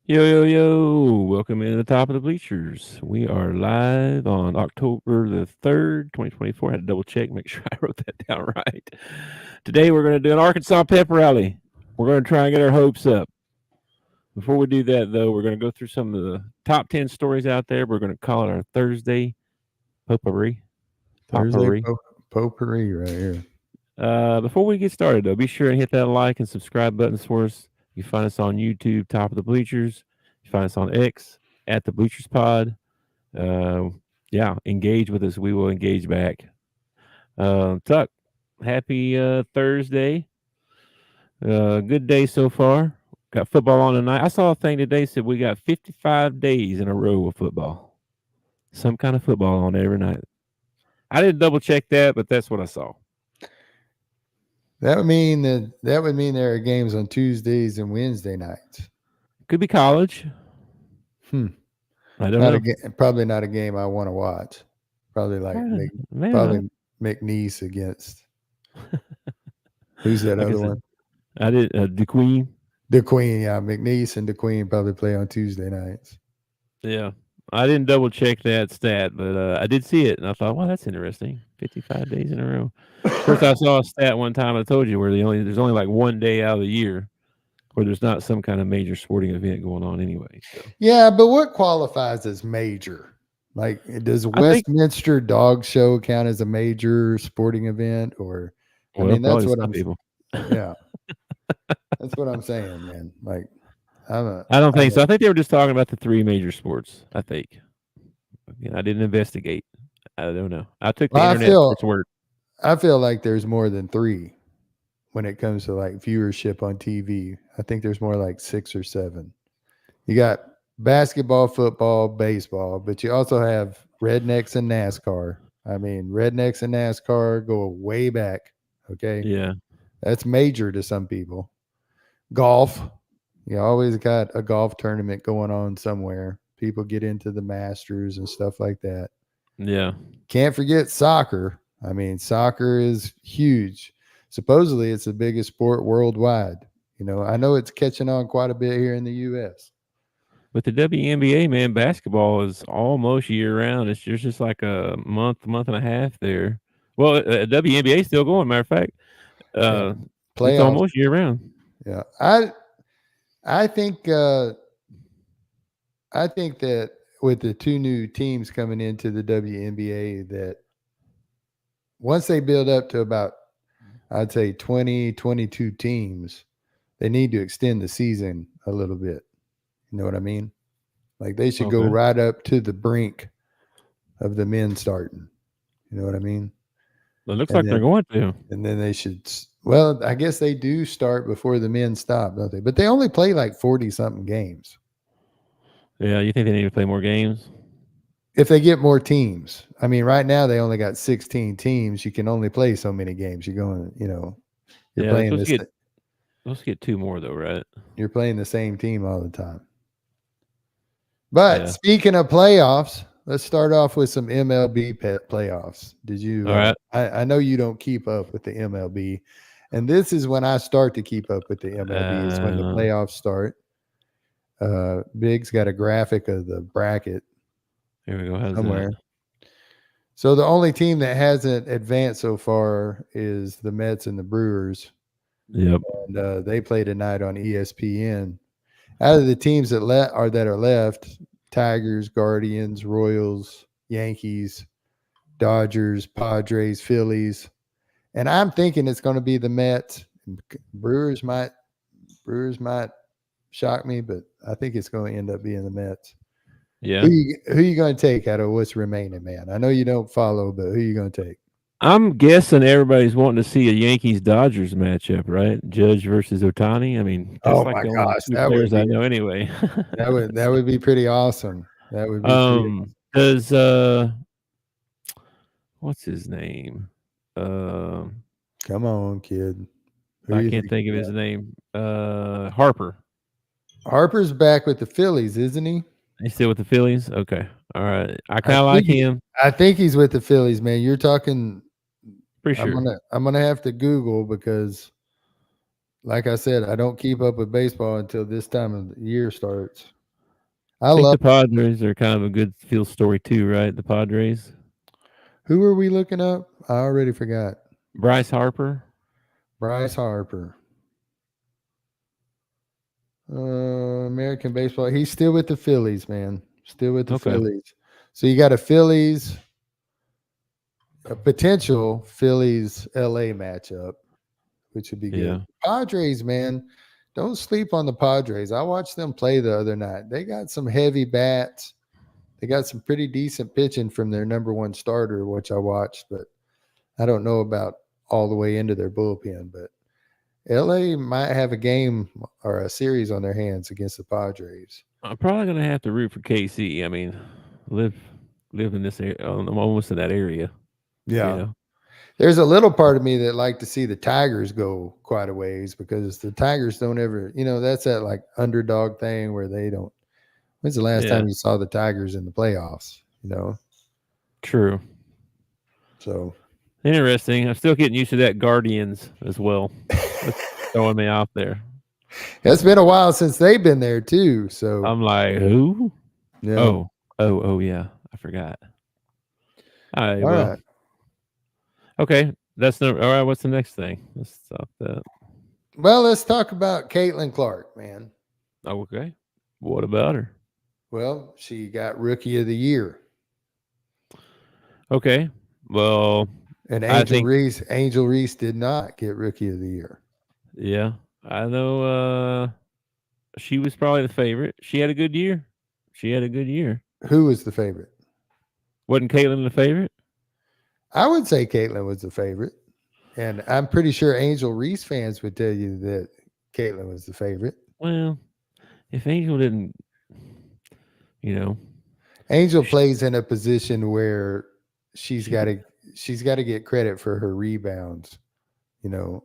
Yo, yo, yo. Welcome in to the top of the bleachers. We are live on October the 3rd, 2024. I had to double check, make sure I wrote that down right. Today we're going to do an Arkansas pep rally. We're going to try and get our hopes up. Before we do that, though, we're going to go through some of the top 10 stories out there. We're going to call it our Thursday potpourri. Thursday Potpourri. potpourri right here. Before we get started, though, be sure and hit that like and subscribe buttons for us. You can find us on YouTube, Top of the Bleachers. You can find us on X at the Bleachers Pod. Uh, yeah, engage with us. We will engage back. Tuck, happy Thursday. Good day so far. Got football on tonight. I saw a thing today said we got 55 days in a row of football. Some kind of football on every night. I didn't double check that, but that's what I saw. That would mean there are games on Tuesdays and Wednesday nights. Could be college. Hmm. I don't know. Probably not a game I want to watch. Probably like Man, probably McNeese against who's that like I other said, one? I did the Queen. The Queen, yeah. McNeese and the Queen probably play on Tuesday nights. Yeah, I didn't double check that stat, but I did see it, and I thought, "Wow, that's interesting. 55 days in a row." Of course, I saw a stat one time I told you where there's only like one day out of the year where there's not some kind of major sporting event going on anyway. So Yeah, but what qualifies as major? Like, does I think, Westminster Dog Show count as a major sporting event? Or, I well, mean, that's probably what some I'm. people. Yeah, that's what I'm saying, man. Like, I'm a, I don't I'm think a, so. I think they were just talking about the three major sports. I think. Again, I didn't investigate. I don't know. I took the well, internet for its word. I feel like there's more than three when it comes to like viewership on TV. I think there's more like six or seven. You got basketball, football, baseball, but you also have rednecks and NASCAR. I mean, rednecks and NASCAR go way back. Okay. Yeah, That's major to some people. Golf. You always got a golf tournament going on somewhere. People get into the Masters and stuff like that. yeah. Can't forget soccer. I mean, soccer is huge. Supposedly, it's the biggest sport worldwide. I know it's catching on quite a bit here in the U.S. With the WNBA, man, basketball is almost year round. There's just like a month and a half there. Well, WNBA is still going. Matter of fact, Yeah, uh, it's playoffs. almost year round. Yeah, I think I think that with the two new teams coming into the WNBA, that once they build up to about, I'd say 20, 22 teams, they need to extend the season a little bit. You know what I mean? Like they should go Okay. right up to the brink of the men starting. You know what I mean? It looks And like they're then going to. and then they should. Well, I guess they do start before the men stop, don't they? But they only play like 40 something games. Yeah, you think they need to play more games? If they get more teams, I mean, right now they only got 16 teams. You can only play so many games. You're going, you're Yeah, they're playing supposed to this. get two more though, right? You're playing the same team all the time. But Yeah. speaking of playoffs, let's start off with some MLB playoffs. Did you? All right. I know you don't keep up with the MLB, and this is when I start to keep up with the MLB. Is when the Uh, playoffs start. Big's got a graphic of the bracket Here we go. How's that? somewhere. So the only team that hasn't advanced so far is the Mets and the Brewers, Yep. and they play tonight on ESPN. Out of the teams that are left, Tigers, Guardians, Royals, Yankees, Dodgers, Padres, Phillies, and I'm thinking it's going to be the Mets. Brewers might Brewers might shock me, but I think it's going to end up being the Mets. Who Yeah. you who you going to take out of what's remaining, man? I know you don't follow, but who you going to take? I'm guessing everybody's wanting to see a Yankees Dodgers matchup, right? Judge versus Otani. I mean, that's Oh like my the only gosh, two players I know anyway. that would be pretty awesome. That would be pretty. Does what's his name? Um, Come on, kid. Who I you can't think think you of his got? name. Harper. Harper's back with the Phillies, isn't he? He's still with the Phillies. Okay, all right. I I kind of think like he, him. I think he's with the Phillies, man. You're talking. Pretty I'm sure. gonna I'm gonna have to Google because, like I said, I don't keep up with baseball until this time of the year starts. I I think love. the Padres are kind of a good feel story too, right? The Padres. Who are we looking up? I already forgot. Bryce Harper. Bryce Harper. American baseball. He's still with the Phillies, man. Still with the Okay. Phillies. So you got a potential Phillies LA matchup, which would be good. Yeah. Padres, man, don't sleep on the Padres. I watched them play the other night. They got some heavy bats. They got some pretty decent pitching from their number one starter, which I watched, but I don't know about all the way into their bullpen. But LA might have a game or a series on their hands against the Padres. I'm probably gonna have to root for KC. I mean, live live in this area. I'm almost in that area. You Yeah. know. There's a little part of me that like to see the Tigers go quite a ways because the Tigers don't ever, that's that like underdog thing where they don't. When's the last Yeah. time you saw the Tigers in the playoffs? True. So Interesting. I'm still getting used to that Guardians as well. That's throwing me off there. it's been a while since they've been there too. So I'm like, who? yeah. Oh, yeah. I forgot. All right. All Well, right. okay. That's no. All right. What's the next thing? Let's stop that. Well, let's talk about Caitlin Clark, man. Okay. What about her? Well, she got Rookie of the Year, Okay. Well, and I Angel think, Reese. Angel Reese did not get Rookie of the Year. yeah, I know. She was probably the favorite. She had a good year. She had a good year. Who was the favorite? Wasn't Caitlin the favorite? I would say Caitlin was the favorite. And I'm pretty sure Angel Reese fans would tell you that Caitlin was the favorite. Well, if Angel didn't, you know, Angel sh- plays in a position where she's she, got to she's got to get credit for her rebounds. You know,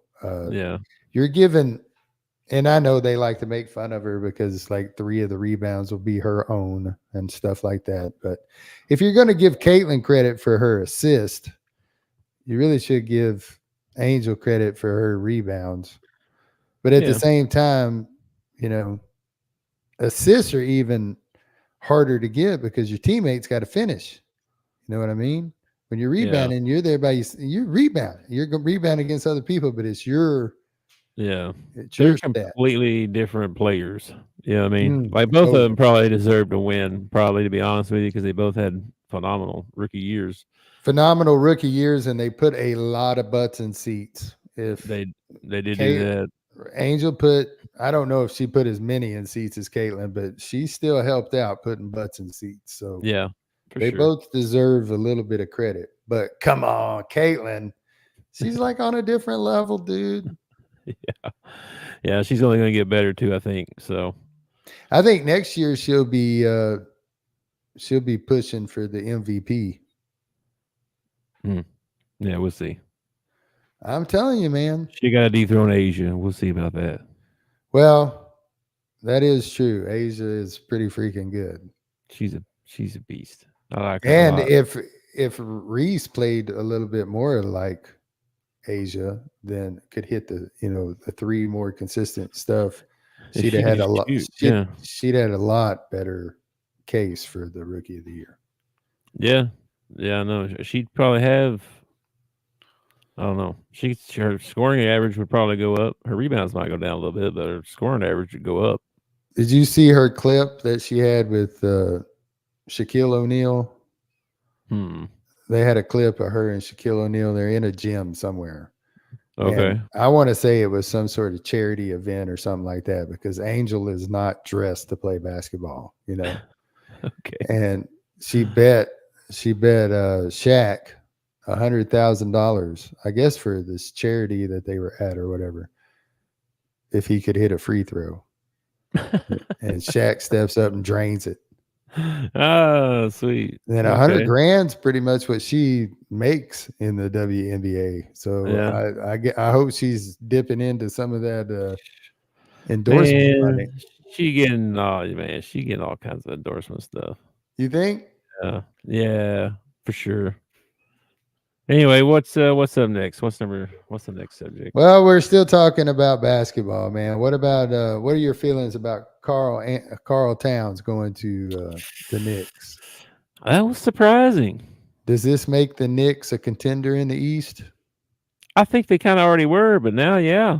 yeah, you're given, and I know they like to make fun of her because like 3 of the rebounds will be her own and stuff like that. But if you're going to give Caitlin credit for her assist, you really should give Angel credit for her rebounds. But at the yeah, same time, you know, assists are even harder to get because your teammates got to finish. You know what I mean? When you're yeah, rebounding, you're there by you rebound. You're going to rebound against other people, but yeah. it's They're your stat. completely different players. I mean, like both of them Totally probably deserved to win. Probably, to be honest with you, because they both had phenomenal rookie years. phenomenal rookie years, and they put a lot of butts in seats. If They they did do Kate that. Angel put, I don't know if she put as many in seats as Caitlin, but she still helped out putting butts in seats. So Yeah, for they sure. both deserve a little bit of credit. But come on, Caitlin, she's like on a different level, dude. Yeah, yeah. She's only going to get better too. I think so. I think next year she'll be pushing for the MVP. Mm. Yeah, we'll see. I'm telling you, man. She got to dethrone Asia. We'll see about that. Well, that is true. Asia is pretty freaking good. She's a beast. I like her a And lot. if Reese played a little bit more like Asia, then could hit the 3 more consistent stuff, If she'd have she could had a just lot. shoot, yeah, She'd had a lot better case for the Rookie of the Year. yeah, yeah. I know she'd probably have. I don't know. Her scoring average would probably go up. Her rebounds might go down a little bit, but her scoring average would go up. Did you see her clip that she had with Shaquille O'Neal? Hmm. They had a clip of her and Shaquille O'Neal. They're in a gym somewhere. And Okay. I want to say it was some sort of charity event or something like that because Angel is not dressed to play basketball. Okay. And she bet Shaq $100,000, I guess, for this charity that they were at or whatever, if he could hit a free throw. And Shaq steps up and drains it. Ah, sweet. And then 100 Okay. grand's pretty much what she makes in the WNBA. So Yeah. I hope she's dipping into some of that endorsement money. Man, she getting all kinds of endorsement stuff. You think? Yeah. Yeah, for sure. Anyway, what's up next? What's the next subject? Well, we're still talking about basketball, man. What about what are your feelings about Carl Towns going to the Knicks? That was surprising. Does this make the Knicks a contender in the East? I think they kind of already were, but now, yeah,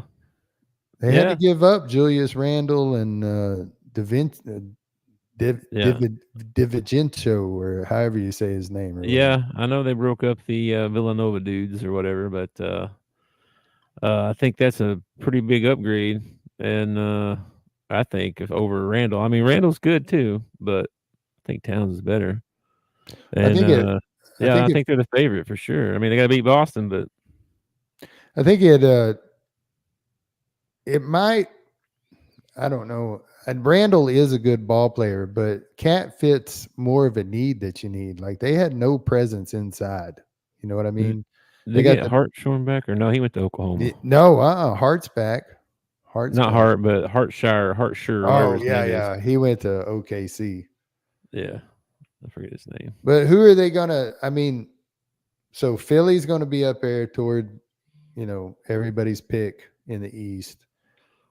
They had to yeah, give up Julius Randle and yeah, Divincenzo, or however you say his name or whatever. yeah. I know they broke up the Villanova dudes or whatever, but I think that's a pretty big upgrade, and I think if over Randall. I mean, Randall's good too, but I think Towns is better. I And think it. I yeah, think I it. think they're the favorite for sure. I mean, they got to beat Boston, but I think it. It might. I don't know. And Randall is a good ball player, but Cat fits more of a need that you need. Like they had no presence inside. You know what I did, mean? did They they got get Hartshorn back or no? He went to Oklahoma. no. Hart's back. Hart's Not back. Hart, but Hartshire, or whatever Oh his yeah, name is. yeah. He went to OKC. Yeah, I forget his name. But who are they gonna? I mean, so Philly's gonna be up there toward everybody's pick in the East.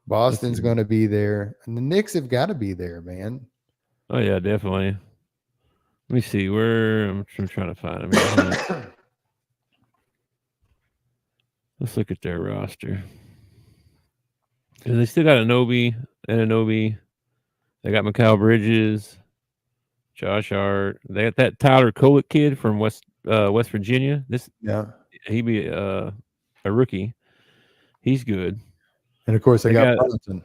Let's Boston's see. going to be there, and the Knicks have got to be there, man. Oh yeah, definitely. Let me see where I'm trying to find him here. Hold on. Let's look at their roster. Because they still got Ananobi. They got Mikal Bridges, Josh Hart. They got that Tyler Kolek kid from West Virginia. Yeah, He be a rookie. He's good. and of course they They got got Brunson.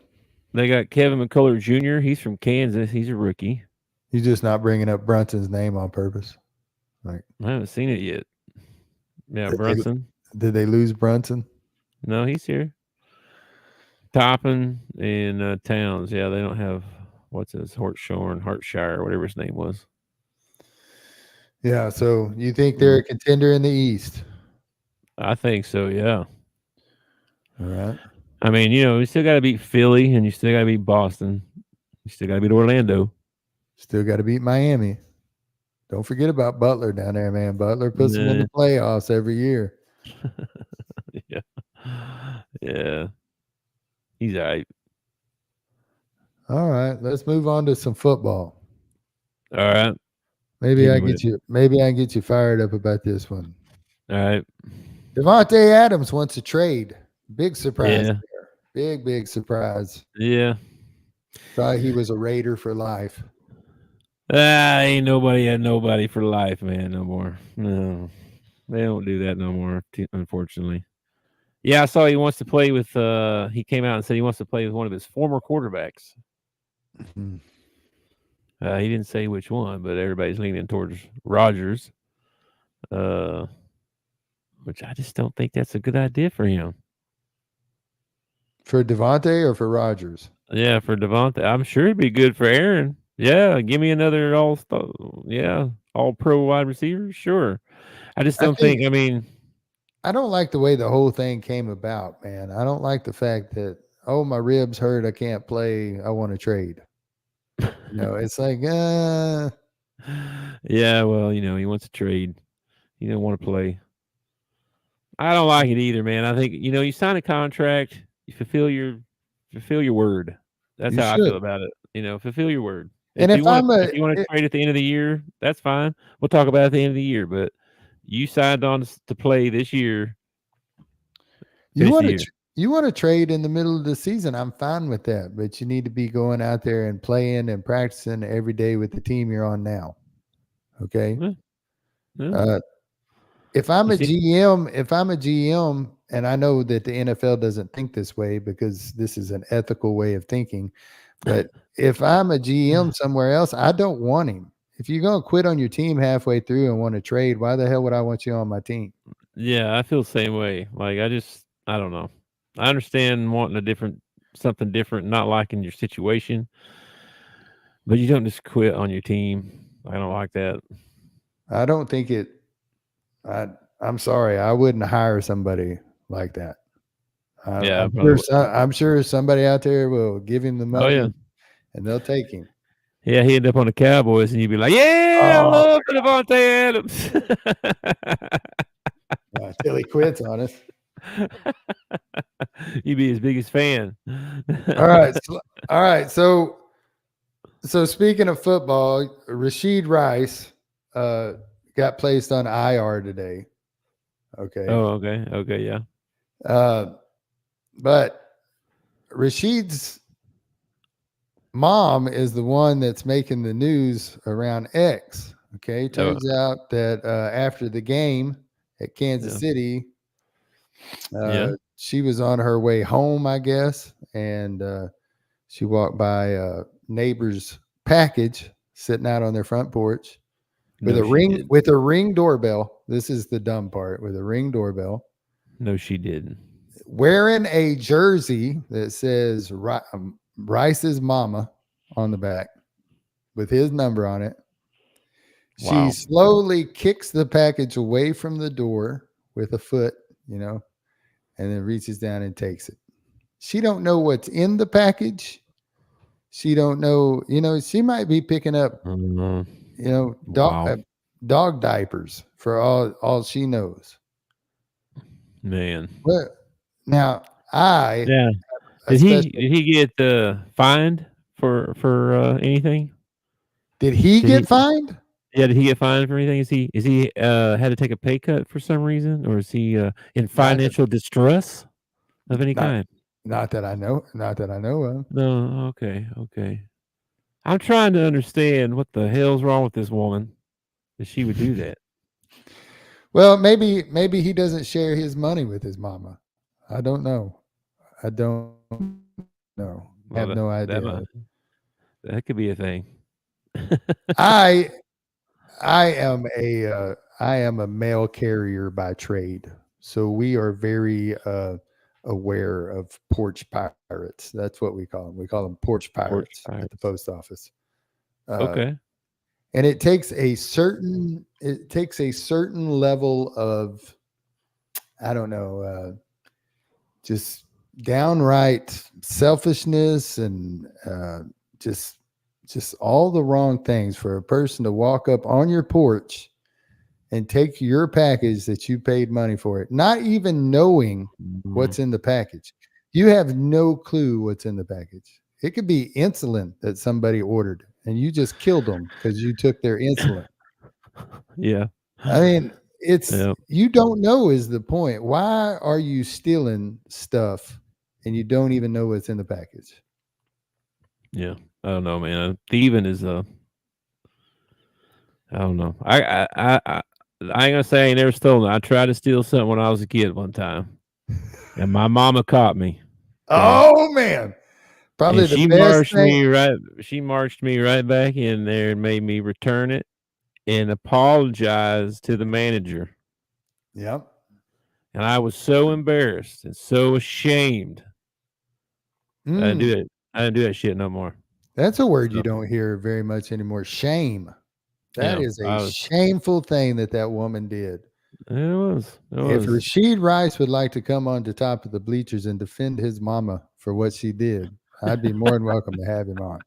they got Kevin McCullough Jr. He's from Kansas. He's a rookie. He's just not bringing up Brunson's name on purpose. Like, I haven't seen it yet. Yeah, did they, Brunson. did they lose Brunson? No, he's here. Toppin and Towns. Yeah, they don't have what's his Hartshire, whatever his name was. Yeah. So you think they're Mm, a contender in the East? I think so. Yeah. All right. I mean, you still got to beat Philly, and you still got to beat Boston. You still got to beat Orlando. Still got to beat Miami. Don't forget about Butler down there, man. Butler puts them in Nah. the playoffs every year. Yeah. Yeah. He's all right. All right, let's move on to some football. All right. Maybe Hit I me with get it. you. Maybe I can get you fired up about this one. All right. Devontae Adams wants a trade. Big surprise Yeah. there. Big surprise. Yeah. Thought he was a Raider for life. Ain't nobody had nobody for life, man, no more. No. They don't do that no more, unfortunately. Yeah, I saw he wants to play with he came out and said he wants to play with one of his former quarterbacks. Mhm. He didn't say which one, but everybody's leaning towards Rodgers. Uh which I just don't think that's a good idea for him. For Devontae or for Rodgers? Yeah, for Devontae. I'm sure it'd be good for Aaron. Yeah, give me another all pro wide receiver. Sure. I just I don't think think, I mean, I don't like the way the whole thing came about, man. I don't like the fact that my ribs hurt, I can't play, I want to trade. It's like yeah, well, he wants to trade. He don't want to play. I don't like it either, man. I think you sign a contract, you fulfill your word. That's you how I feel should. about it. Fulfill your word. And if I'm If a you want to it- trade at the end of the year, that's fine. We'll talk about it at the end of the year. But you signed on to play this year. you Finish want the to year. you want to trade in the middle of the season, I'm fine with that, but you need to be going out there and playing and practicing every day with the team you're on now. Okay? Yeah, yeah. Uh if You see, I'm a GM, and I know that the NFL doesn't think this way because this is an ethical way of thinking, but if I'm a GM somewhere else, I don't want him. If you're going to quit on your team halfway through and want to trade, why the hell would I want you on my team? yeah, I feel the same way. Like I don't know. I understand wanting something different, not liking your situation, but you don't just quit on your team. I don't like that. I don't think it I I'm sorry, I wouldn't hire somebody like that. Yeah, I I'm probably sure would. I'm sure somebody out there will give him the Oh yeah, money and they'll take him. yeah. He ended up on the Cowboys, and you'd be like, "Yeah, I Oh, love Devontae Adams." Till he quits on us. You be his biggest fan. All right. All right. So speaking of football, Rasheed Rice uh, got placed on IR today. Okay. Oh, okay. Okay, yeah. Uh, but Rasheed's mom is the one that's making the news around X. Okay. Oh, Turns out that after the game at Kansas yeah. City, Yeah. she was on her way home, I guess, and she walked by a neighbor's package sitting out on their front porch with No, she didn't. a ring doorbell. This is the dumb part, with a ring doorbell, No, she didn't. wearing a jersey that says Rice's mama on the back with his number on it. She Wow. slowly kicks the package away from the door with a foot, and then reaches down and takes it. She don't know what's in the package. She don't know, she might be picking up, Mhm. dog, Wow. dog diapers for all she knows. Man. Well, now I Yeah. especially Did he get fined for anything? did he Did get he fined? Yeah, did he get fined for anything? Is he had to take a pay cut for some reason, or is he in Not that financial distress of any not kind? not that I know of. No, okay, okay. I'm trying to understand what the hell's wrong with this woman that she would do that. Well, maybe he doesn't share his money with his mama. I don't know. I don't know. I Well, have no that idea. might, that could be a thing. I I am a mail carrier by trade, so we are very aware of porch pirates. That's what we call them. We call them porch Porch pirates at the pirates. post office. Uh, Okay. and it takes a certain level of, I don't know, just downright selfishness and just all the wrong things for a person to walk up on your porch and take your package that you paid money for it, not even knowing Mhm. what's in the package. You have no clue what's in the package. It could be insulin that somebody ordered and you just killed them because you took their insulin. Yeah. I mean, it's Yeah. you don't know is the point. Why are you stealing stuff and you don't even know what's in the package? Yeah. I don't know, man. Thieving is I don't know. I ain't gonna say I ain't never stolen. I tried to steal something when I was a kid one time, and my mama caught me. Okay, Oh man, and probably the best thing. she marched me right back in there and made me return it and apologize to the manager. Yep. And I was so embarrassed and so ashamed. I didn't do Mm, it. I didn't do that shit no more. that's a word you So, don't hear very much anymore. Shame. That yeah, is a I was. shameful thing that woman did. It was. It If was. Rasheed Rice would like to come on to top of the bleachers and defend his mama for what she did, I'd be more than welcome to have him on.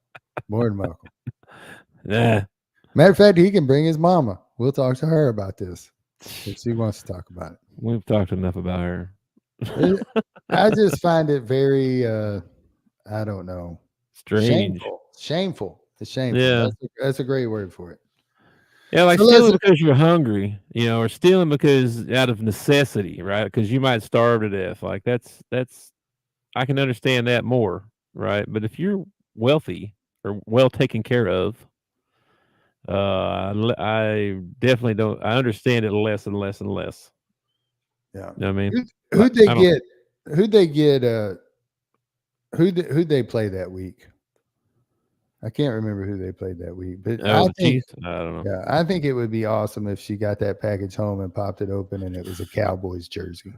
More than welcome. Nah. Matter of fact, he can bring his mama. We'll talk to her about this if she wants to talk about We've talked enough about her. it. I just find it very, I don't know, Strange. shameful. Shameful. It's shameful. Yeah. That's a great word for it. Yeah, like So let's stealing because you're hungry, or stealing because out of necessity, right? Because you might starve to death. Like that's I can understand that more, right? But if you're wealthy or well taken care of, I definitely don't. I understand it less and less and less. yeah. You know what I mean? Who, Like who'd they I don't. get? Who'd they get? Who'd they play that week? I can't remember who they played that week, but Oh, the Chiefs. I don't know. yeah, I think it would be awesome if she got that package home and popped it open and it was a Cowboys jersey,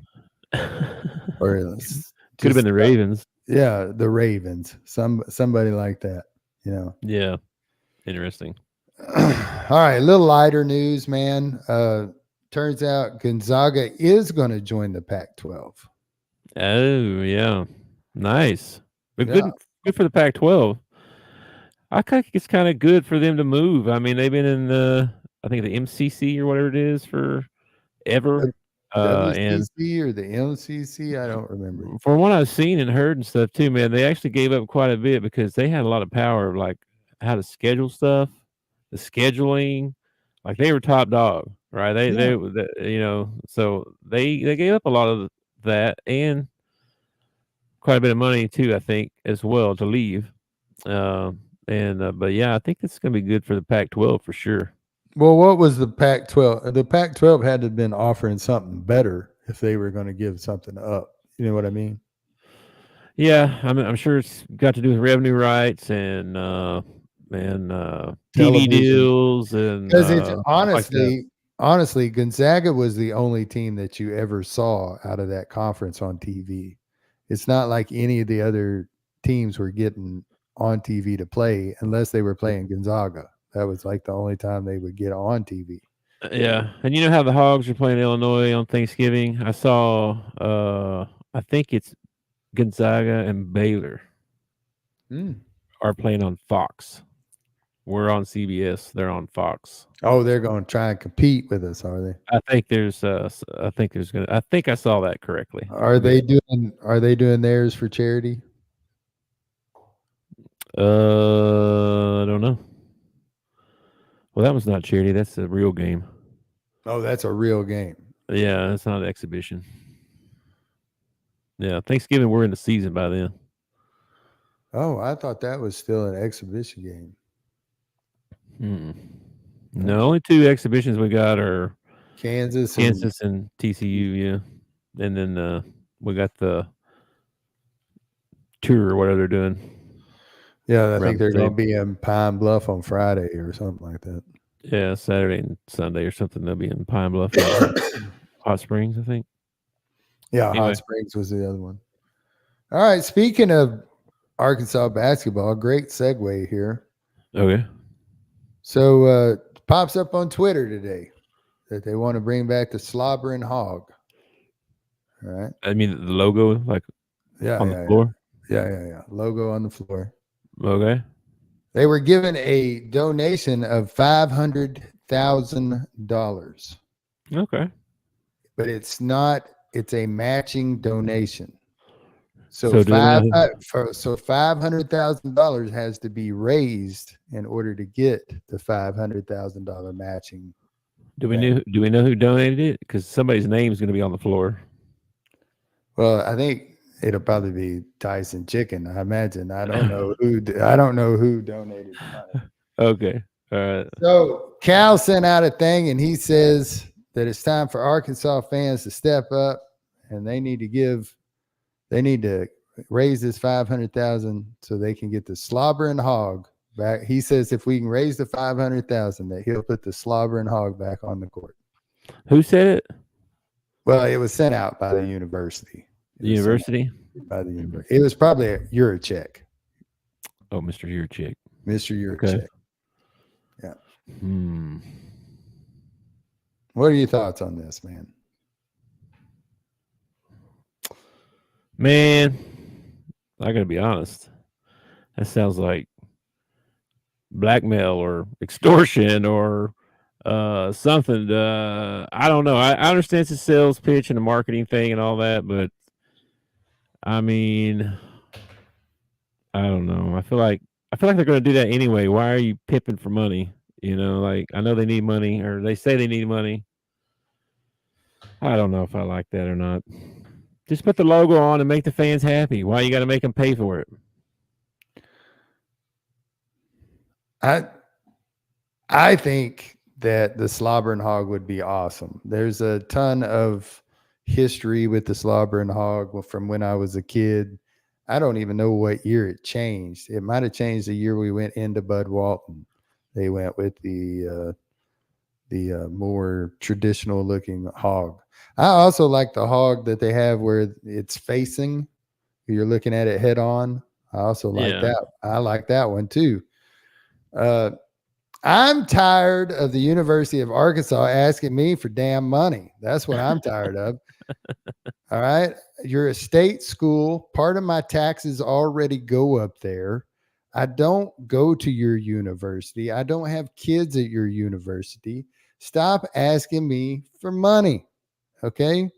or Could have been just the Ravens. yeah, the Ravens, somebody like that, you know. Yeah, interesting. All right, a little lighter news, man. Turns out Gonzaga is going to join the Pac-12. Oh yeah, nice. But Yeah, good for the Pac-12. I think it's kind of good for them to move. I mean, they've been in I think the MCC or whatever it is for uh, ever. And WCC or the MCC? I don't remember. from what I've seen and heard and stuff too, man, they actually gave up quite a bit because they had a lot of power, like how to schedule stuff, the scheduling, like they were top dog, right? Yeah. So they gave up a lot of that and quite a bit of money too, I think, as well to leave. But yeah, I think it's going to be good for the Pac-12 for sure. Well, what was the Pac-12? The Pac-12 had to have been offering something better if they were going to give something up. You know what I mean? Yeah, I'm sure it's got to do with revenue rights and TV Television. deals and Because it's stuff like that. honestly, Gonzaga was the only team that you ever saw out of that conference on TV. It's not like any of the other teams were getting on TV to play unless they were playing Gonzaga. That was like the only time they would get on TV. Yeah, and you know how the Hogs are playing Illinois on Thanksgiving? I saw, I think it's Gonzaga and Baylor Mm. are playing on Fox. We're on CBS. They're on Fox. Oh, they're going to try and compete with us, are they? I think I saw that correctly. Are they doing theirs for charity? I don't know. Well, that was not charity. That's a real game. Oh, that's a real game. Yeah, that's not an exhibition. Yeah, Thanksgiving, we're in the season by then. Oh, I thought that was still an exhibition game. Hmm. No, only two exhibitions we got are Kansas Kansas and TCU, yeah. And then we got the tour or whatever they're doing. yeah, I think around the they're going state. to be in Pine Bluff on Friday or something like that. Yeah, Saturday and Sunday or something. They'll be in Pine Bluff and Hot Springs, I think. Yeah, Anyway. Hot Springs was the other one. All right, speaking of Arkansas basketball, great segue here. Okay. So pops up on Twitter today that they want to bring back the slobbering hog. All right. I mean, the logo, like on the floor. Yeah. Logo on the floor. Okay. They were given a donation of $500,000, Okay. but it's not. It's a matching donation. So So do they know? $500,000 has to be raised in order to get the $500,000 matching. Do we know who donated it? Because somebody's name is going to be on the floor. Well, I think it'll probably be Tyson Chicken. I imagine. I don't know who donated the money. Okay. All right. So Cal sent out a thing, and he says that it's time for Arkansas fans to step up, and they need to raise this 500,000 so they can get the slobbering hog back. He says if we can raise the 500,000, that he'll put the slobbering hog back on the court. Who said it? Well, it was sent out by the university. The university? By the university. It was probably a Yurachek. Oh, Mr. Yurachek. Mr. Yurachek. Okay. Yeah. What are your thoughts on this, man? Man, I gotta be honest. That sounds like blackmail or extortion or something. I don't know. I understand it's a sales pitch and a marketing thing and all that, but I mean, I don't know. I feel like they're gonna do that anyway. Why are you pipping for money? You know, like I know they need money or they say they need money. I don't know if I like that or not. Just put the logo on and make the fans happy. Why you got to make them pay for it? I think that the slobbering hog would be awesome. There's a ton of history with the slobbering hog from when I was a kid. I don't even know what year it changed. It might have changed the year we went into Bud Walton. They went with the more traditional looking hog. I also like the hog that they have where it's facing. You're looking at it head on. I also like that. I like that one too. I'm tired of the University of Arkansas asking me for damn money. That's what I'm tired of. All right. You're a state school. Part of my taxes already go up there. I don't go to your university. I don't have kids at your university. Stop asking me for money. Okay.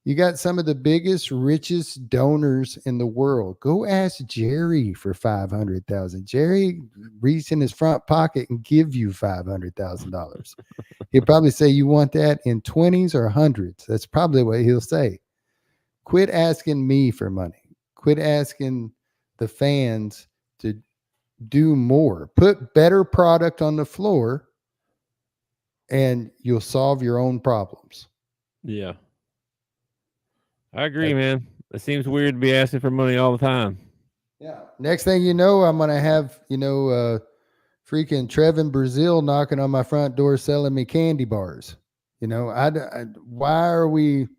You got some of the biggest, richest donors in the world. Go ask Jerry for 500,000. Jerry reach in his front pocket and give you $500,000. He'll probably say you want that in 20s or hundreds. That's probably what he'll say. Quit asking me for money. Quit asking the fans to do more. Put better product on the floor and you'll solve your own problems. Yeah. I agree, man. It seems weird to be asking for money all the time. Yeah. Next thing you know, I'm gonna have freaking Trevin Brazil knocking on my front door selling me candy bars. Why are we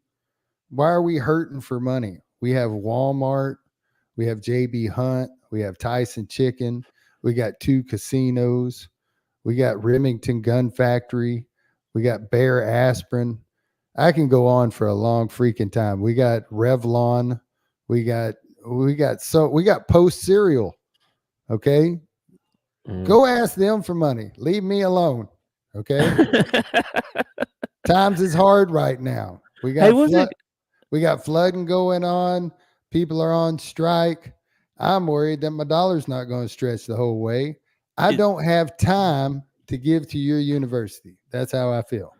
hurting for money? We have Walmart, we have JB Hunt, we have Tyson Chicken, we got 2 casinos, we got Remington Gun Factory, we got Bear Aspirin. I can go on for a long freaking time. We got Revlon, we got we got Post cereal. Okay, go ask them for money. Leave me alone. Okay, times is hard right now. Hey, was it? We got flooding going on. People are on strike. I'm worried that my dollar's not going to stretch the whole way. I don't have time to give to your university. That's how I feel.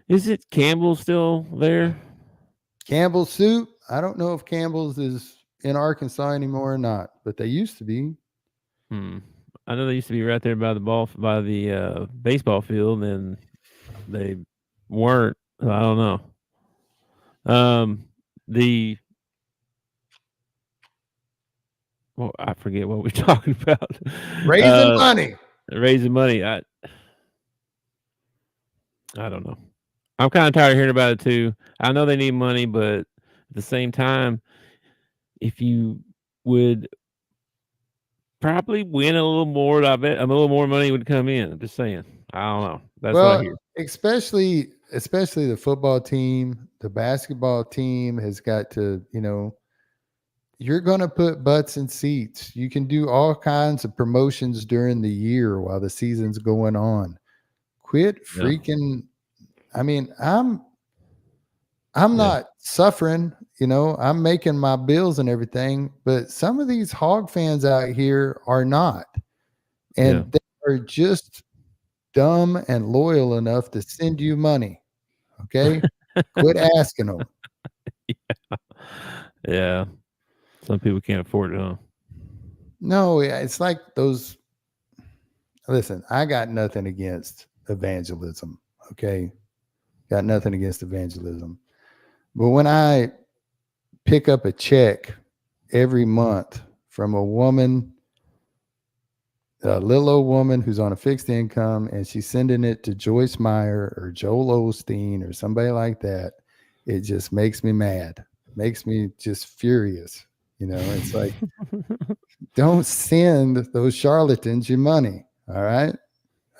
Is it Campbell still there? Campbell's Soup. I don't know if Campbell's is in Arkansas anymore or not, but they used to be. I know they used to be right there by the baseball field, and they weren't. I don't know. The Well, I forget what we're talking about. Raising money. Raising money. I don't know. I'm kind of tired of hearing about it too. I know they need money, but at the same time, if you would probably win a little more, I bet a little more money would come in. I'm just saying. I don't know. That's what I hear. Especially the football team, the basketball team has got to, you're going to put butts in seats. You can do all kinds of promotions during the year while the season's going on. Quit freaking. I mean, I'm not suffering, I'm making my bills and everything, but some of these hog fans out here are not. And they are just dumb and loyal enough to send you money. Okay? Quit asking them. Yeah. Some people can't afford it, huh? No, it's like those. Listen, I got nothing against evangelism. Okay? Got nothing against evangelism. But when I pick up a check every month from a woman, a little old woman who's on a fixed income, and she's sending it to Joyce Meyer or Joel Osteen or somebody like that, it just makes me mad. Makes me just furious. It's like, don't send those charlatans your money. All right.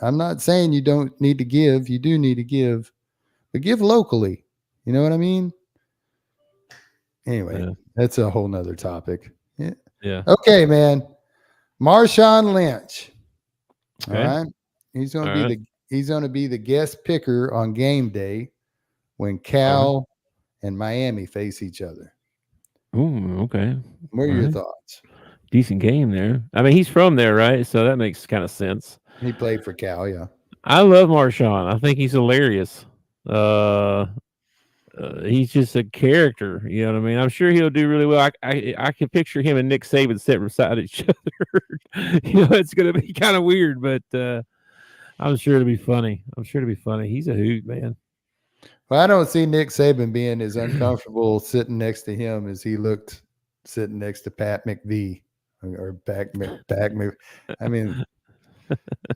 I'm not saying you don't need to give. You do need to give, but give locally. You know what I mean? Anyway, that's a whole nother topic. Yeah. Okay, man. Marshawn Lynch. Okay. All right. He's going to be the guest picker on game day when Cal and Miami face each other. Ooh, okay. What are your thoughts? Decent game there. I mean, he's from there, right? So that makes kind of sense. He played for Cal, yeah. I love Marshawn. I think he's hilarious. He's just a character. You know what I mean? I'm sure he'll do really well. I can picture him and Nick Saban sitting beside each other. It's going to be kind of weird, but I'm sure it'll be funny. He's a hoot, man. Well, I don't see Nick Saban being as uncomfortable sitting next to him as he looked sitting next to Pat McVee or back. I mean,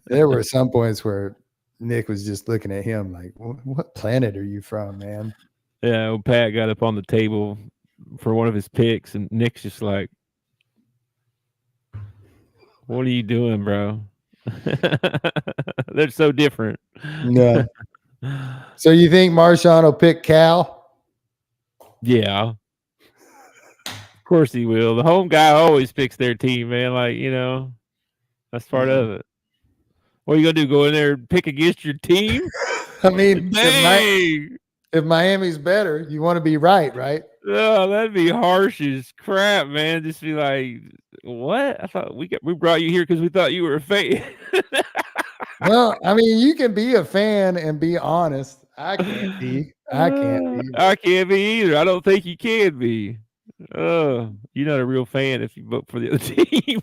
there were some points where Nick was just looking at him like, "What planet are you from, man?" Yeah, well, Pat got up on the table for one of his picks, and Nick's just like, "What are you doing, bro?" They're so different. Yeah. So you think Marshawn will pick Cal? Yeah. Of course he will. The home guy always picks their team, man. Like, that's part of it. What are you gonna do? Go in there and pick against your team? I mean, dang. If Miami's better, you want to be right, right? Oh, that'd be harsh as crap, man. Just be like, what? I thought we brought you here because we thought you were a fan. Well, I mean, you can be a fan and be honest. I can't be. I can't be. I can't be either. I don't think you can be. You're not a real fan if you vote for the other team.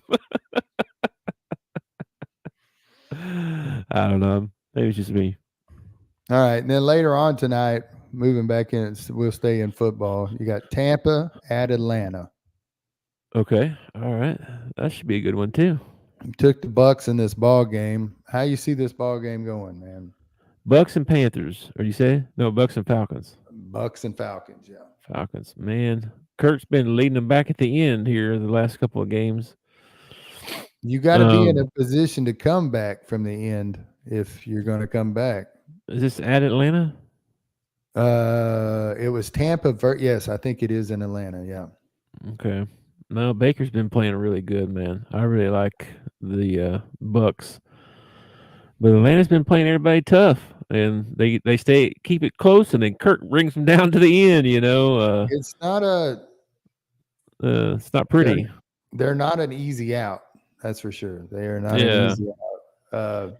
I don't know. Maybe it's just me. All right. And then later on tonight, moving back in, we'll stay in football. You got Tampa at Atlanta. Okay. All right. That should be a good one too. You took the Bucks in this ball game. How you see this ball game going, man? Bucks and Panthers. Or you say? No, Bucks and Falcons. Bucks and Falcons, yeah. Falcons. Man, Kirk's been leading them back at the end here the last couple of games. You got to be in a position to come back from the end if you're going to come back. Is this at Atlanta? It was Tampa. Yes, I think it is in Atlanta. Yeah. Okay. No, Baker's been playing really good, man. I really like the Bucks, but Atlanta's been playing everybody tough, and they keep it close, and then Kirk brings them down to the end. It's not it's not pretty. They're not an easy out. That's for sure. They are not an Yeah, easy out.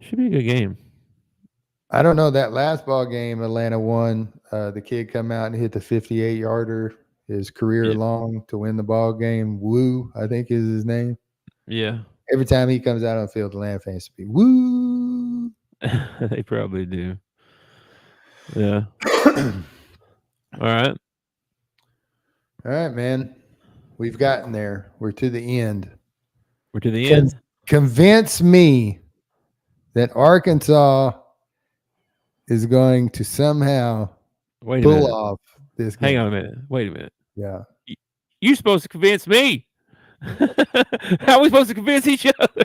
should be a good game. I don't know, that last ball game Atlanta won. The kid come out and hit the 58-yarder, his career Yeah. long to win the ball game. Woo, I think is his name. Yeah, Every time he comes out on the field, the Atlanta fans speak woo. they probably do. Yeah. All right. All right, man. We've gotten there. We're to the end. We're to the end. Convince me that Arkansas is going to somehow Wait a pull minute. off this game. Hang on a minute. Wait a minute. Yeah. You're supposed to convince me. How are we supposed to convince each other?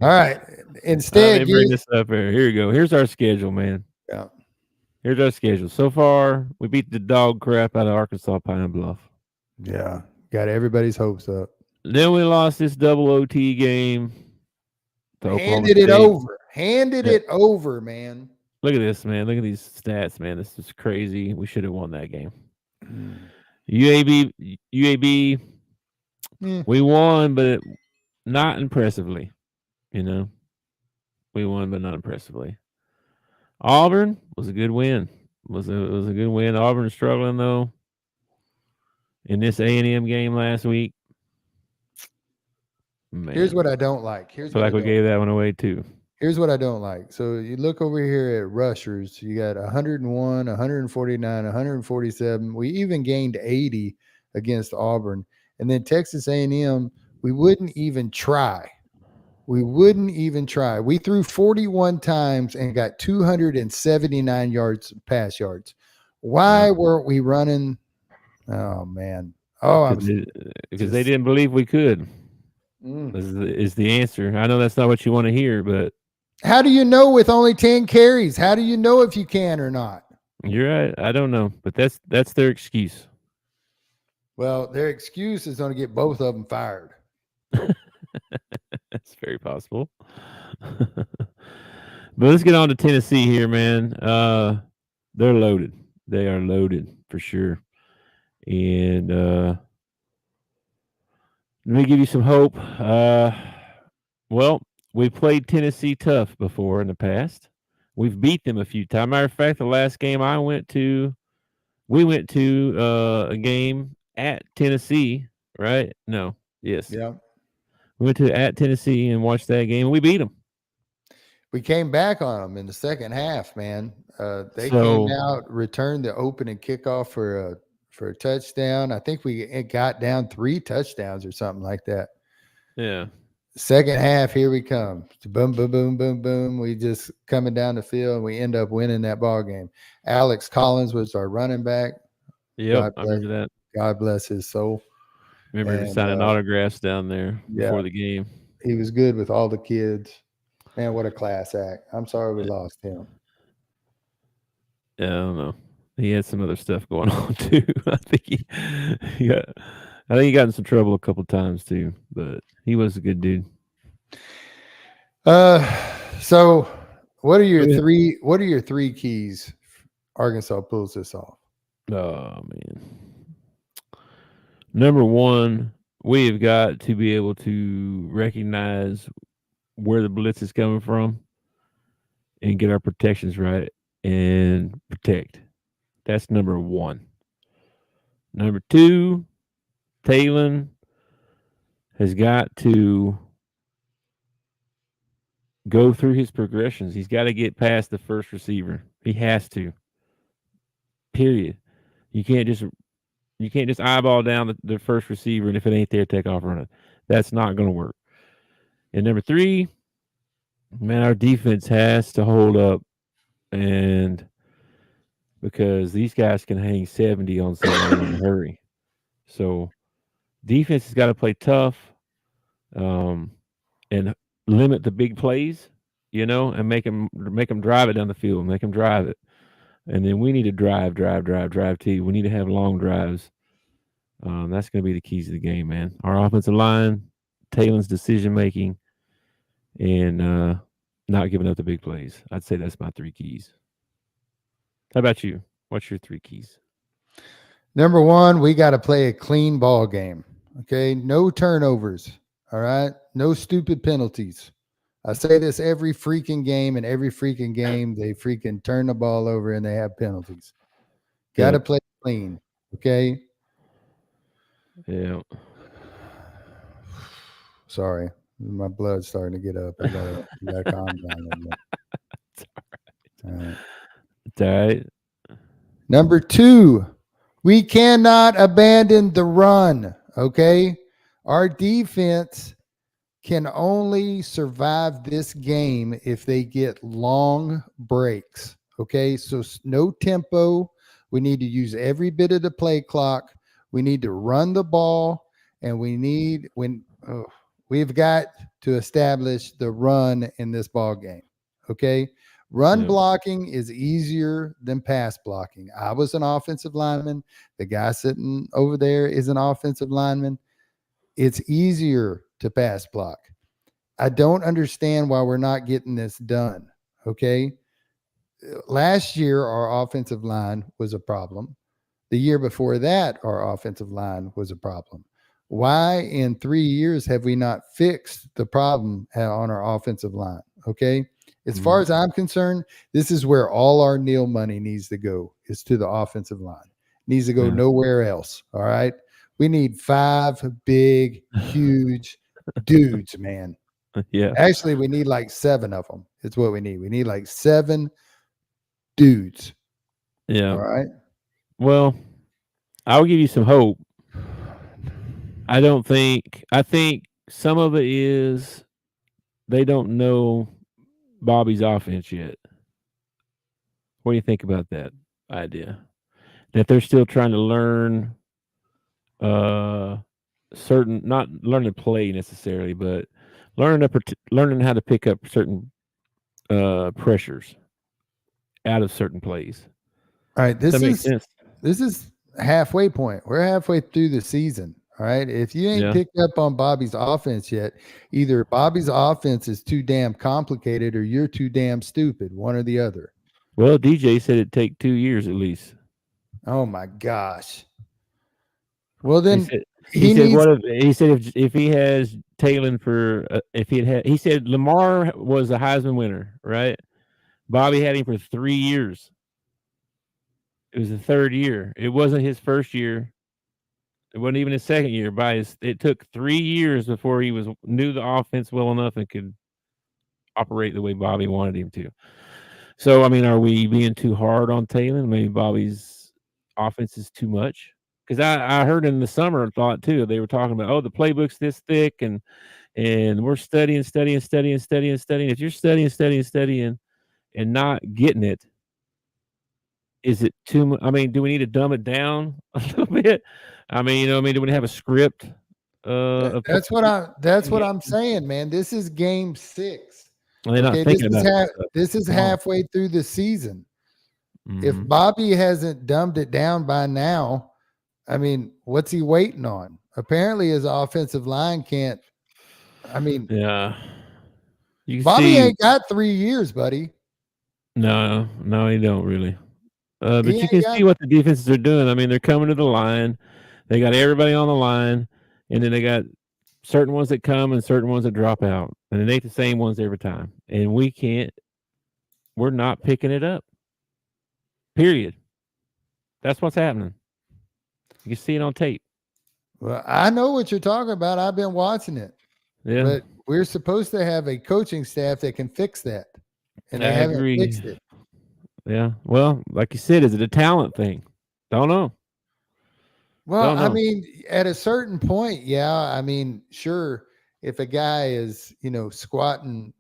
All right. Let Instead, me bring this up here. Here we go. Here's our schedule, man. yeah. Here's our schedule. So far, we beat the dog crap out of Arkansas Pine Bluff. Yeah. Got everybody's hopes up. Then we lost this double OT game. To Oklahoma Handed it State. over. Handed it over, man. Look at this, man. Look at these stats, man. This is crazy. We should have won that game. UAB, we won, but not impressively. We won, but not impressively. Auburn was a good win. It was a good win. Auburn's struggling though. In this A&M game last week, man. Here's what I don't like. I feel like we gave that one away too. Here's what I don't like. So you look over here at rushers. You got 101, 149, 147. We even gained 80 against Auburn. And then Texas A&M, we wouldn't even try. We threw 41 times and got 279 yards, pass yards. Why weren't we running? Oh, man. Because they didn't believe we could. Is the answer. I know that's not what you want to hear, but how do you know with only 10 carries? How do you know if you can or not? You're right. I don't know, but that's their excuse. Well, their excuse is going to get both of them fired. That's very possible. But let's get on to Tennessee here, man. They're loaded. They are loaded for sure. And let me give you some hope. Well, we played Tennessee tough before in the past. We've beat them a few times. Matter of fact, the last game we went to a game at Tennessee, right? No, yes. Yeah. We went to at Tennessee and watched that game, and we beat them. We came back on them in the second half, man. They came out, returned the opening kickoff for a touchdown. I think we got down 3 touchdowns or something like that. Yeah. Second half, here we come. Boom, boom, boom, boom, boom. We just coming down the field, and we end up winning that ball game. Alex Collins was our running back. Yep, I remember that. God bless his soul. Remember him signing autographs down there before the game. He was good with all the kids. Man, what a class act. I'm sorry we lost him. Yeah, I don't know. He had some other stuff going on too. I think he got in some trouble a couple times too, but he was a good dude. So what are your three keys Arkansas pulls this off? Oh man. Number one, we have got to be able to recognize where the blitz is coming from and get our protections right and protect. That's number one. Number two, Talon has got to go through his progressions. He's got to get past the first receiver. He has to. Period. You can't just eyeball down the first receiver, and if it ain't there, take off running. That's not going to work. And number three, man, our defense has to hold up, and because these guys can hang 70 on somebody in a hurry. So defense has got to play tough, and limit the big plays, and make them drive it down the field, make them drive it. And then we need to drive too. We need to have long drives. That's going to be the keys of the game, man. Our offensive line, Talon's decision making, and not giving up the big plays. I'd say that's my three keys. How about you? What's your three keys? Number one, we got to play a clean ball game. Okay. No turnovers. All right. No stupid penalties. I say this every freaking game, and every freaking game they freaking turn the ball over and they have penalties. Got to play clean. Okay. Yeah. Sorry. My blood's starting to get up. I gotta calm down. All right. It's all right. Number two, we cannot abandon the run. Okay. Our defense can only survive this game if they get long breaks. Okay. So no tempo. We need to use every bit of the play clock. We need to run the ball, and we've got to establish the run in this ball game. Okay. Run blocking is easier than pass blocking. I was an offensive lineman. The guy sitting over there is an offensive lineman. It's easier to pass block. I don't understand why we're not getting this done. Okay. Last year, our offensive line was a problem. The year before that, our offensive line was a problem. Why in 3 years have we not fixed the problem on our offensive line? Okay. As far as I'm concerned, this is where all our Neil money needs to go, is to the offensive line. Needs to go nowhere else. All right. We need 5 big, huge dudes, man. Yeah. Actually, we need like 7 of them. It's what we need. We need like 7 dudes. Yeah. All right. Well, I'll give you some hope. I think some of it is they don't know Bobby's offense yet. What do you think about that idea? That they're still trying to learn certain, not learning to play necessarily, but learning how to pick up certain pressures out of certain plays. All right. Does that makes sense? This is halfway point. We're halfway through the season. All right. If you ain't picked up on Bobby's offense yet, either Bobby's offense is too damn complicated or you're too damn stupid, one or the other. Well, DJ said it'd take 2 years at least. Oh my gosh. Well, then he said if he has Talon for if he said Lamar was a Heisman winner, right? Bobby had him for 3 years. It was the third year. It wasn't his first year. It wasn't even his second year. It took 3 years before he knew the offense well enough and could operate the way Bobby wanted him to. So, I mean, are we being too hard on Talon? Maybe Bobby's offense is too much. Because I heard in the summer thought too, they were talking about, the playbook's this thick and we're studying. If you're studying and not getting it, is it too much? I mean, do we need to dumb it down a little bit? I mean, do we have a script? That's what I'm saying, man. This is game 6. They're not thinking about this is halfway through the season. If Bobby hasn't dumbed it down by now, I mean, what's he waiting on? Apparently his offensive line can't. I mean, yeah. Bobby ain't got 3 years, buddy. No, he don't really. But He you ain't can got see what the defenses are doing. I mean, they're coming to the line. They got everybody on the line, and then they got certain ones that come and certain ones that drop out, and it ain't the same ones every time. And we can't. We're not picking it up. Period. That's what's happening. You can see it on tape. well, I know what you're talking about. I've been watching it. Yeah, But we're supposed to have a coaching staff that can fix that. And I they haven't agree. fixed it. Yeah. Well, like you said, is it a talent thing? Don't know. Well, Don't I know. mean, at a certain point, yeah. I mean, sure, if a guy is, squatting,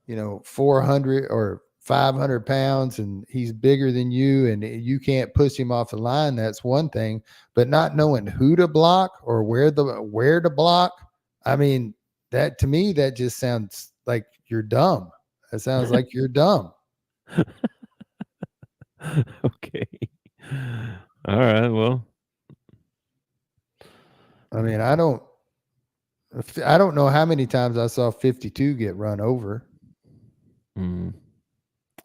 400 or 500 pounds and he's bigger than you and you can't push him off the line, that's one thing. But not knowing who to block or where to block, I mean, that to me, that just sounds like you're dumb. That sounds like you're dumb. Okay. All right. Well, I mean, I don't know how many times I saw 52 get run over. mm, And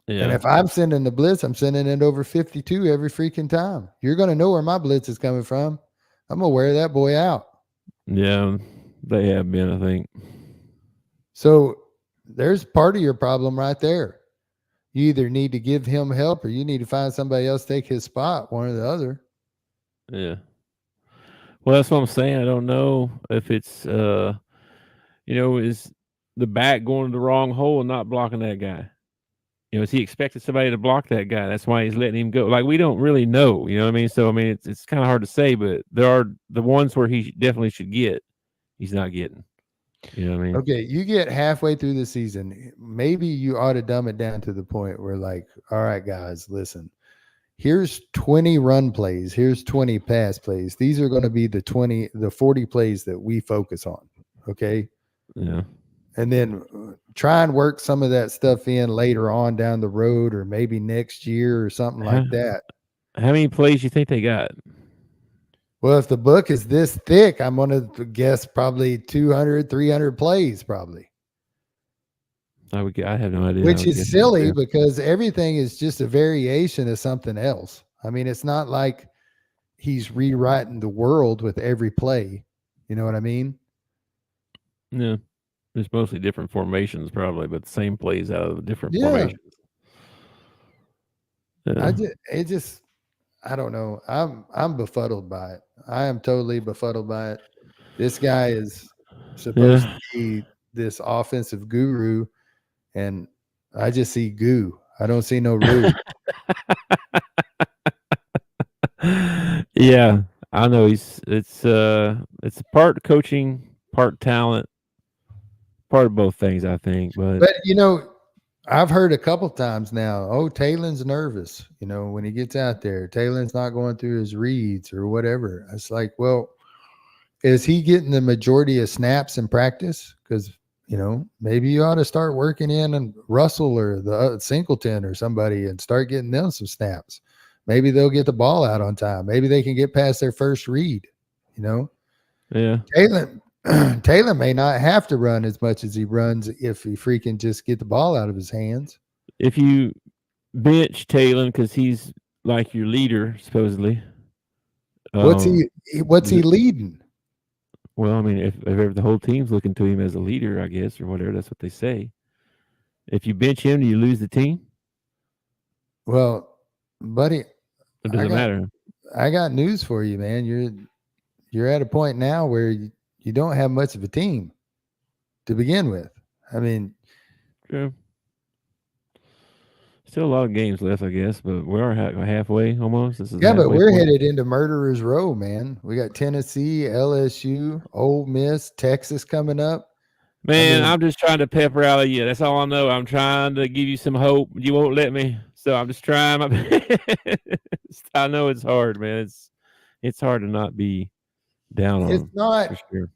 yeah. if I'm sending the blitz, I'm sending it over 52 every freaking time. You're going to know where my blitz is coming from. I'm going to wear that boy out. Yeah. They have been, I think. So there's part of your problem right there. You either need to give him help or you need to find somebody else to take his spot, one or the other. Yeah. Well, that's what I'm saying. I don't know if it's, is the back going to the wrong hole and not blocking that guy? Is he expected somebody to block that guy? That's why he's letting him go. Like, we don't really know. You know what I mean? So, I mean, it's kind of hard to say, but there are the ones where he definitely should get, he's not getting. You know what I mean? Okay, you get halfway through the season. Maybe you ought to dumb it down to the point where, like, all right, guys, listen, here's 20 run plays, here's 20 pass plays. These are going to be the 40 plays that we focus on. Okay. Yeah. And then try and work some of that stuff in later on down the road or maybe next year or something How, like that. how many plays you think they got? Well, if the book is this thick, I'm going to guess probably 200, 300 plays probably. I have no idea. Which is silly because everything is just a variation of something else. I mean, it's not like he's rewriting the world with every play. You know what I mean? Yeah. There's mostly different formations, probably, but the same plays out of different Yeah. formations. Yeah. I don't know. I'm befuddled by it. I am totally befuddled by it. This guy is supposed to be this offensive guru, and I just see goo. I don't see no roo. Yeah, I know it's part coaching, part talent, part of both things, I think. But But I've heard a couple times now, oh, Taylon's nervous, when he gets out there. Taylon's not going through his reads or whatever. It's like, well, is he getting the majority of snaps in practice? Because, maybe you ought to start working in and Russell or the Singleton or somebody and start getting them some snaps. Maybe they'll get the ball out on time. Maybe they can get past their first read, yeah, Taylor may not have to run as much as he runs if he freaking just get the ball out of his hands. if you bench Taylor because he's like your leader supposedly, What's he leading? well, I mean, if the whole team's looking to him as a leader, I guess, or whatever, that's what they say. If you bench him, do you lose the team? Well, buddy, Or does it matter? I got news for you, man. You're at a point now where you don't have much of a team to begin with. I mean, True. Still a lot of games left, I guess, but we are halfway almost. This is but we're point. headed into murderer's row, man. We got Tennessee, LSU, Ole Miss, Texas coming up. Man, I'm just trying to pep rally you. That's all I know. I'm trying to give you some hope. You won't let me, so I'm just trying my best. I know it's hard, man. It's hard to not be down on. It's not. For sure.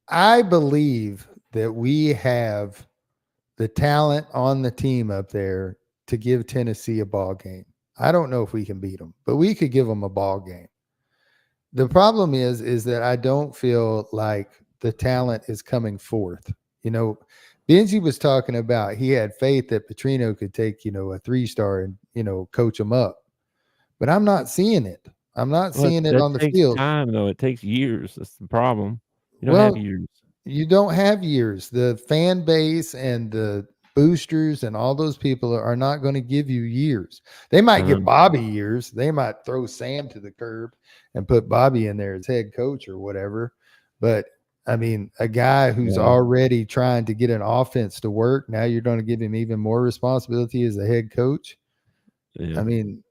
I believe that we have the talent on the team up there to give Tennessee a ball game. I don't know if we can beat them, but we could give them a ball game. The problem is that I don't feel like the talent is coming forth. Benji was talking about he had faith that Petrino could take, a 3-star and, coach him up. but I'm not seeing it. I'm not Well, seeing it that on the takes field. time, though. It takes years. That's the problem. You don't have Well, years. you don't have years. The fan base and the boosters and all those people are not going to give you years. They might give Um, Bobby years. They might throw Sam to the curb and put Bobby in there as head coach or whatever. But I mean, a guy who's yeah, already trying to get an offense to work, now you're going to give him even more responsibility as the head coach. yeah, I mean,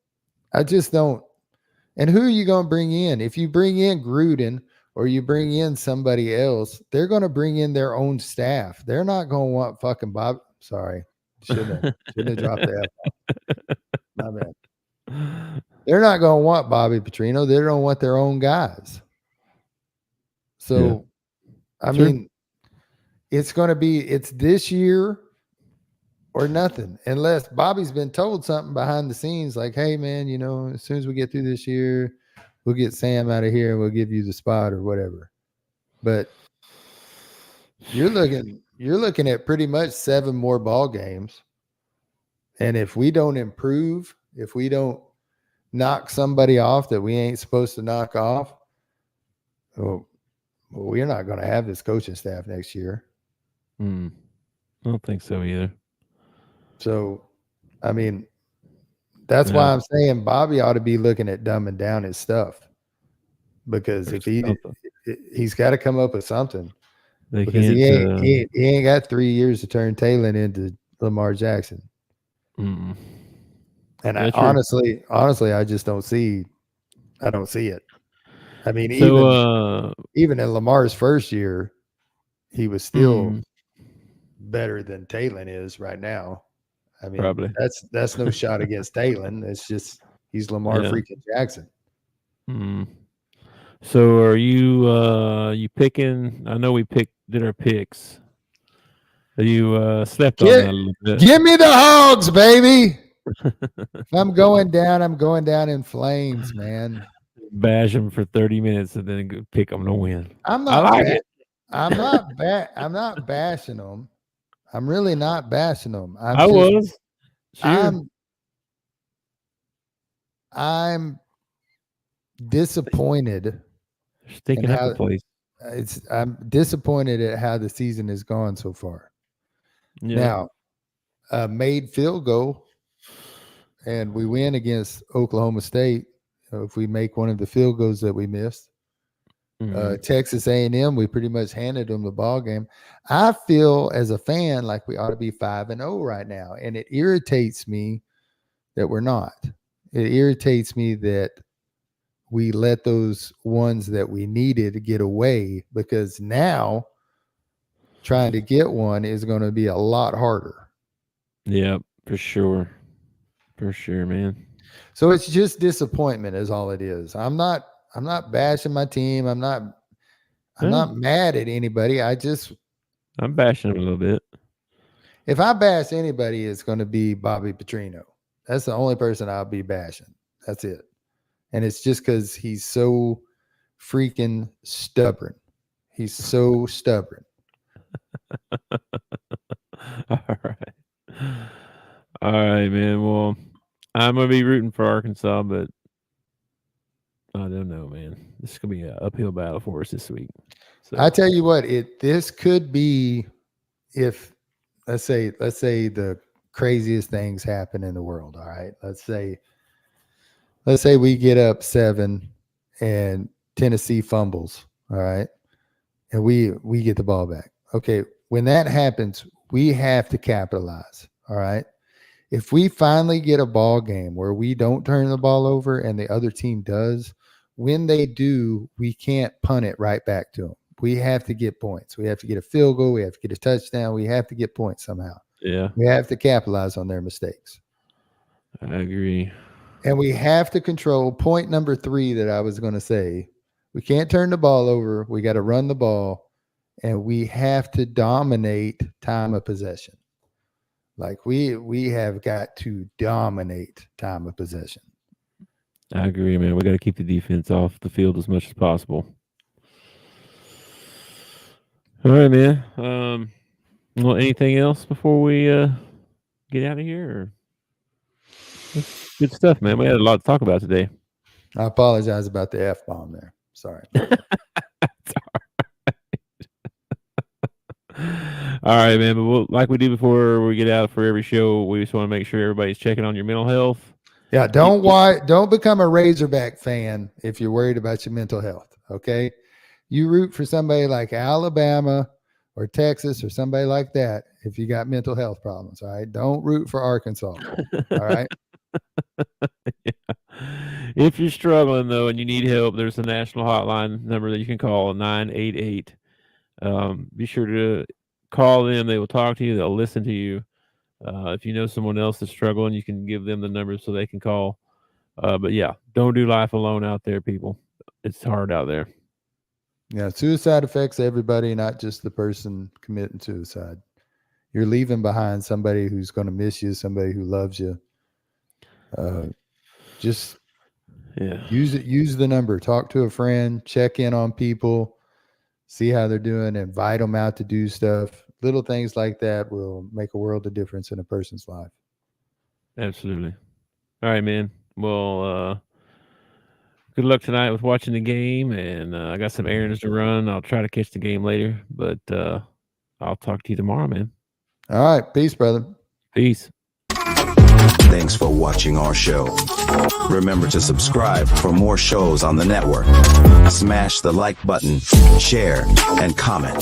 I just don't. And who are you going to bring in? If you bring in Gruden or you bring in somebody else, they're going to bring in their own staff. They're not going to want fucking Bob. Sorry, shouldn't have dropped the F. My bad. They're not going to want Bobby Petrino. They don't want their own guys. yeah. So, I Sure. mean, it's this year or nothing, unless Bobby's been told something behind the scenes, like, "Hey, man, as soon as we get through this year, we'll get Sam out of here and we'll give you the spot or whatever." But you're looking at pretty much 7 more ball games, and if we don't improve, if we don't knock somebody off that we ain't supposed to knock off, well, we're not going to have this coaching staff next year. Mm, I don't think so either. So, I mean, that's Yeah, why I'm saying Bobby ought to be looking at dumbing down his stuff, because or if something. he's got to come up with something, They because can't. he ain't got 3 years to turn Taylor into Lamar Jackson. Mm, And I yeah, true. honestly, I just I don't see it. I mean, So, even in Lamar's first year, he was still mm, better than Taylor is right now. I mean, probably. that's no shot against Taylor. It's just he's Lamar Yeah. freaking Jackson. Mm. So, are you picking? I know we did our picks. You slept on that Get a little bit. give me the hogs, baby. If I'm going down in flames, man. Bash them for 30 minutes and then pick them to win. I'm I not like bad. it. I'm not bashing them. I'm really not bashing them. I was sure. I'm I'm disappointed in Stinking up the how place. I'm disappointed at how the season has gone so far. Yeah. Now, made field goal and we win against Oklahoma State. If we make one of the field goals that we missed, Mm, Texas A&M, we pretty much handed them the ball game. I feel as a fan like we ought to be 5-0 right now, and it irritates me that we're not. It irritates me that we let those ones that we needed get away, because now trying to get one is going to be a lot harder. yeah, for sure. For sure, man. So it's just disappointment is all it is. I'm not bashing my team. I'm Yeah, not mad at anybody. I'm bashing him a little bit. If I bash anybody, it's going to be Bobby Petrino. That's the only person I'll be bashing. That's it. And it's just because he's so freaking stubborn. He's so stubborn. All right. All right, man. Well, I'm gonna be rooting for Arkansas, but I don't know, man. This is gonna be an uphill battle for us this week. I So, tell you what, this could be, if let's say the craziest things happen in the world. All right. Let's say we get up 7 and Tennessee fumbles. All right. And we get the ball back. Okay. When that happens, we have to capitalize. All right. If we finally get a ball game where we don't turn the ball over and the other team does, when they do, we can't punt it right back to them. We have to get points. We have to get a field goal. We have to get a touchdown. We have to get points somehow. yeah, We have to capitalize on their mistakes. I agree. And we have to control point number 3 that I was going to say. We can't turn the ball over. We got to run the ball, and we have to dominate time of possession. Like we have got to dominate time of possession. I agree, man. We got to keep the defense off the field as much as possible. All right, man. Well, anything else before we get out of here? Or let's Good stuff, man. We had a lot to talk about today. I apologize about the F-bomb there. Sorry. All right, man. But like we do before we get out for every show, we just want to make sure everybody's checking on your mental health. Yeah, don't become a Razorback fan if you're worried about your mental health. Okay, you root for somebody like Alabama or Texas or somebody like that if you got mental health problems. All right, don't root for Arkansas. All right. Yeah. If you're struggling though and you need help, there's a national hotline number that you can call 988. Be sure to call them. They will talk to you. They'll listen to you. If you know someone else that's struggling, you can give them the number so they can call. But yeah, don't do life alone out there, people. It's hard out there. Yeah, suicide affects everybody, not just the person committing suicide. You're leaving behind somebody who's going to miss you, somebody who loves you. Just use the number. Talk to a friend. Check in on people. See how they're doing. Invite them out to do stuff. Little things like that will make a world of difference in a person's life. Absolutely. All right, man. Well, good luck tonight with watching the game, and I got some errands to run. I'll try to catch the game later, but I'll talk to you tomorrow, man. All right. Peace, brother. Peace. Thanks for watching our show. Remember to subscribe for more shows on the network. Smash the like button, share, and comment.